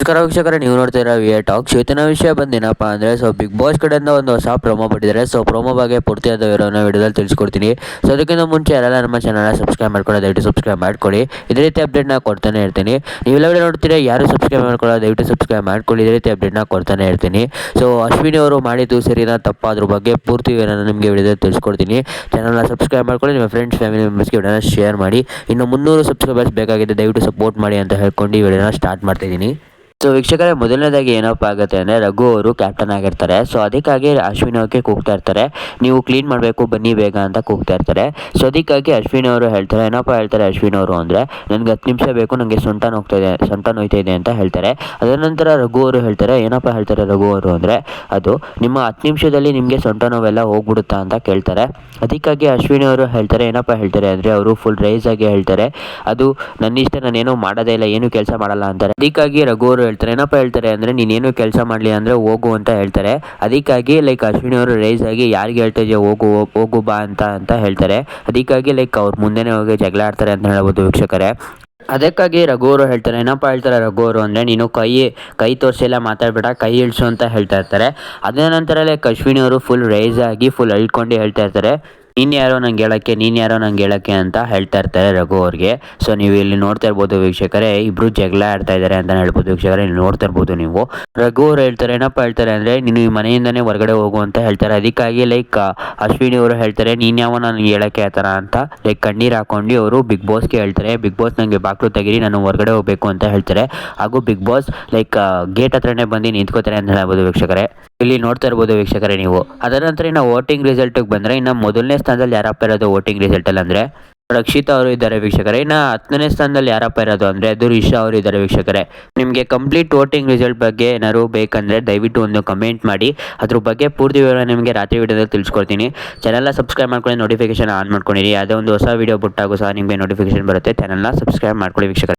ನಮಸ್ಕಾರ ವೀಕ್ಷಕರೇ, ನೀವು ನೋಡ್ತಾ ಇರೋ ವಿ ಟಾಕ್ಸ್. ಇವತ್ತಿನ ವಿಷಯ ಬಂದೇನಪ್ಪ ಅಂದರೆ ಬಿಗ್ ಬಾಸ್ ಕಡೆಯಿಂದ ಒಂದು ಹೊಸ ಪ್ರೊಮೋ ಬಿಟ್ಟಿದ್ದಾರೆ. ಪ್ರೊಮೋ ಬಗ್ಗೆ ಪೂರ್ತಿಯಾದ ವಿವರವನ್ನು ವಿಡಿಯೋದಲ್ಲಿ ತಿಳಿಸ್ಕೊಡ್ತೀನಿ. ಅದಕ್ಕಿಂತ ಮುಂಚೆ ಯಾರೆಲ್ಲ ನಮ್ಮ ಚಾನಲ್ನ ಸಬ್ಸ್ಕ್ರೈಬ್ ಮಾಡ್ಕೊಳ್ಳೋ ದಯವಿಟ್ಟು ಸಬ್ಸ್ಕ್ರೈಬ್ ಮಾಡ್ಕೊಳ್ಳಿ. ಇದೇ ರೀತಿ ಅಪ್ಡೇಟ್ನ ಕೊಡ್ತಾನೆ ಇರ್ತೀನಿ. ನೀವೆಲ್ಲ ವಿಡಿಯೋ ನೋಡ್ತೀರಾ, ಯಾರು ಸಬ್ಸ್ಕ್ರೈಬ್ ಮಾಡ್ಕೊಳ್ಳೋ ದಯವಿಟ್ಟು ಸಬ್ಸ್ಕ್ರೈಬ್ ಮಾಡ್ಕೊಳ್ಳಿ. ಇದೇ ರೀತಿ ಅಪ್ಡೇಟ್ನ ಕೊಡ್ತಾನೆ ಇರ್ತೀನಿ. ಅಶ್ವಿನಿ ಅವರು ಮಾಡಿದ್ದು ಸರಿನಾ ತಪ್ಪಾ ಅದ್ರ ಬಗ್ಗೆ ಪೂರ್ತಿ ವಿವರನ ನಿಮಗೆ ವಿಡಿಯೋದಲ್ಲಿ ತಿಳಿಸ್ಕೊಡ್ತೀನಿ. ಚಾನಲ್ನ ಸಬ್ಸ್ಕ್ರೈಬ್ ಮಾಡ್ಕೊಳ್ಳಿ, ನಿಮ್ಮ ಫ್ರೆಂಡ್ಸ್ ಫ್ಯಾಮಿಲಿ ಮೆಂಬರ್ಸ್ಗೆ ವಿಡಿಯೋನ ಶೇರ್ ಮಾಡಿ. ಇನ್ನು 300 ಸಬ್ಸ್ಕ್ರೈಬರ್ಸ್ ಬೇಕಾಗಿದೆ, ದಯವಿಟ್ಟು ಸಪೋರ್ಟ್ ಮಾಡಿ ಅಂತ ಹೇಳ್ಕೊಂಡು ಈ ವಿಡಿಯೋನ ಸ್ಟಾರ್ಟ್ ಮಾಡ್ತಿದ್ದೀನಿ. ವೀಕ್ಷಕರೇ, ಮೊದಲನೇದಾಗಿ ಏನಪ್ಪ ಆಗುತ್ತೆ ಅಂದರೆ ರಘು ಅವರು ಕ್ಯಾಪ್ಟನ್ ಆಗಿರ್ತಾರೆ. ಅದಕ್ಕಾಗಿ ಅಶ್ವಿನಿ ಅವ್ರಿಗೆ ಕೂಗ್ತಾ ಇರ್ತಾರೆ, ನೀವು ಕ್ಲೀನ್ ಮಾಡಬೇಕು ಬನ್ನಿ ಬೇಗ ಅಂತ ಕೂಗ್ತಾ ಇರ್ತಾರೆ. ಅದಕ್ಕಾಗಿ ಅಶ್ವಿನಿ ಅವರು ಹೇಳ್ತಾರೆ, ಏನಪ್ಪ ಹೇಳ್ತಾರೆ ಅಶ್ವಿನಿ ಅವರು ಅಂದರೆ, ನನಗೆ 10 ನಿಮಿಷ ಬೇಕು, ನನಗೆ ಸೊಂಟ ನೋಯ್ತಾ ಇದೆ ಅಂತ ಹೇಳ್ತಾರೆ. ಅದರ ನಂತರ ರಘು ಅವರು ಹೇಳ್ತಾರೆ, ಏನಪ್ಪ ಹೇಳ್ತಾರೆ ರಘು ಅವರು ಅಂದರೆ, ಅದು ನಿಮ್ಮ 10 ನಿಮಿಷದಲ್ಲಿ ನಿಮಗೆ ಸೊಂಟ ನೋವೆಲ್ಲ ಹೋಗ್ಬಿಡುತ್ತಾ ಅಂತ ಕೇಳ್ತಾರೆ. ಅದಕ್ಕಾಗಿ ಅಶ್ವಿನಿ ಅವರು ಹೇಳ್ತಾರೆ, ಏನಪ್ಪ ಹೇಳ್ತಾರೆ ಅಂದರೆ, ಅವರು ಫುಲ್ ರೈಸ್ ಆಗಿ ಹೇಳ್ತಾರೆ, ಅದು ನನ್ನ ಇಷ್ಟ, ನಾನೇನೋ ಮಾಡೋದೇ ಇಲ್ಲ, ಏನು ಕೆಲಸ ಮಾಡಲ್ಲ ಅಂತಾರೆ. ಅದಕ್ಕಾಗಿ ರಘು ಅವರು ಹೇಳ್ತಾರೆ, ಏನಪ್ಪ ಹೇಳ್ತಾರೆ ಅಂದರೆ, ನೀನೇನು ಕೆಲಸ ಮಾಡಲಿ ಅಂದರೆ ಹೋಗು ಅಂತ ಹೇಳ್ತಾರೆ. ಅದಕ್ಕಾಗಿ ಅಶ್ವಿನಿ ಅವರು ರೈಸ್ ಆಗಿ ಯಾರಿಗೆ ಹೇಳ್ತಾ ಇದೆಯಾ ಹೋಗು ಬಾ ಅಂತ ಹೇಳ್ತಾರೆ. ಅದಕ್ಕಾಗಿ ಅವ್ರ ಮುಂದೆನೇ ಹೋಗಿ ಜಗಳ ಆಡ್ತಾರೆ ಅಂತ ಹೇಳ್ಬೋದು ವೀಕ್ಷಕರೇ. ಅದಕ್ಕಾಗಿ ರಘು ಅವರು ಹೇಳ್ತಾರೆ, ಏನಪ್ಪ ಹೇಳ್ತಾರೆ ರಘು ಅವರು ಅಂದರೆ, ನೀನು ಕೈ ತೋರಿಸೆಲ್ಲ ಮಾತಾಡಬೇಡ, ಕೈ ಇಳಿಸು ಅಂತ ಹೇಳ್ತಾ ಇರ್ತಾರೆ. ಅದರ ನಂತರ ಅಶ್ವಿನಿ ಅವರು ಫುಲ್ ರೈಸ್ ಆಗಿ ಫುಲ್ ಅಳ್ಕೊಂಡು ಹೇಳ್ತಾ ಇರ್ತಾರೆ, ನೀನು ಯಾರೋ ನಂಗೆ ಹೇಳೋಕ್ಕೆ ಅಂತ ಹೇಳ್ತಾ ಇರ್ತಾರೆ ರಘು ಅವ್ರಿಗೆ. ನೀವು ಇಲ್ಲಿ ನೋಡ್ತಾ ಇರ್ಬೋದು ವೀಕ್ಷಕರೇ, ಇಬ್ಬರು ಜಗಳ ಆಡ್ತಾ ಇದ್ದಾರೆ ಅಂತ ಹೇಳ್ಬೋದು ವೀಕ್ಷಕರೇ. ಇಲ್ಲಿ ನೋಡ್ತಾ ಇರ್ಬೋದು ನೀವು. ರಘು ಅವ್ರು ಹೇಳ್ತಾರೆ, ಏನಪ್ಪ ಹೇಳ್ತಾರೆ ಅಂದರೆ, ನೀನು ಈ ಮನೆಯಿಂದನೇ ಹೊರಗಡೆ ಹೋಗು ಅಂತ ಹೇಳ್ತಾರೆ. ಅದಕ್ಕಾಗಿ ಅಶ್ವಿನಿ ಅವರು ಹೇಳ್ತಾರೆ, ನೀನು ಯಾವ ನನಗೆ ಹೇಳೋಕ್ಕೆ ಆ ಥರ ಅಂತ ಕಣ್ಣೀರು ಹಾಕೊಂಡು ಅವರು ಬಿಗ್ ಬಾಸ್ಗೆ ಹೇಳ್ತಾರೆ, ಬಿಗ್ ಬಾಸ್ ನನಗೆ ಬಾಕ್ಲು ತೆಗೀರಿ, ನಾನು ಹೊರಗಡೆ ಹೋಗಬೇಕು ಅಂತ ಹೇಳ್ತಾರೆ. ಹಾಗೂ ಬಿಗ್ ಬಾಸ್ ಗೇಟ್ ಹತ್ರನೇ ಬಂದು ನಿಂತ್ಕೋತಾರೆ ಅಂತ ಹೇಳ್ಬೋದು ವೀಕ್ಷಕರೇ. ಇಲ್ಲಿ ನೋಡ್ತಾ ಇರ್ಬೋದು ವೀಕ್ಷಕರೇ ನೀವು. ಅದರ ನಂತರ ಇನ್ನು ವೋಟಿಂಗ್ ರಿಸಲ್ಟಿಗೆ ಬಂದರೆ, ಇನ್ನು ಮೊದಲನೇ ಸ್ಥಾನದಲ್ಲಿ ಯಾರಪ್ಪ ಇರೋದು ವೋಟಿಂಗ್ ರಿಸಲ್ಟಲ್ಲಿ ಅಂದರೆ ರಕ್ಷಿತಾ ಅವರು ಇದ್ದಾರೆ ವೀಕ್ಷಕರೇ. ಇನ್ನು 10ನೇ ಸ್ಥಾನದಲ್ಲಿ ಯಾರಪ್ಪ ಇರೋದು ಅಂದರೆ ಅದು ರಿಷಾ ಅವರು ಇದ್ದಾರೆ ವೀಕ್ಷಕರೇ. ನಿಮಗೆ ಕಂಪ್ಲೀಟ್ ವೋಟಿಂಗ್ ರಿಸಲ್ಟ್ ಬಗ್ಗೆ ಏನಾದ್ರು ಬೇಕಂದರೆ ದಯವಿಟ್ಟು ಒಂದು ಕಮೆಂಟ್ ಮಾಡಿ, ಅದ್ರ ಬಗ್ಗೆ ಪೂರ್ತಿ ವಿವರ ನಿಮಗೆ ರಾತ್ರಿ ವಿಡಿಯೋದಲ್ಲಿ ತಿಳಿಸ್ಕೊಡ್ತೀನಿ. ಚಾನಲ್ನ ಸಬ್ಸ್ಕ್ರೈಬ್ ಮಾಡ್ಕೊಳ್ಳಿ, ನೋಟಿಫಿಕೇಶನ್ ಆನ್ ಮಾಡ್ಕೊಂಡಿರಿ. ಯಾವುದೇ ಒಂದು ಹೊಸ ವಿಡಿಯೋ ಬಿಟ್ಟಾಗೂ ಸಹ ನಿಮಗೆ ನೋಟಿಫಿಕೇಶನ್ ಬರುತ್ತೆ. ಚಾನಲ್ನ ಸಬ್ಸ್ಕ್ರೈಬ್ ಮಾಡ್ಕೊಳ್ಳಿ ವೀಕ್ಷಕರೇ.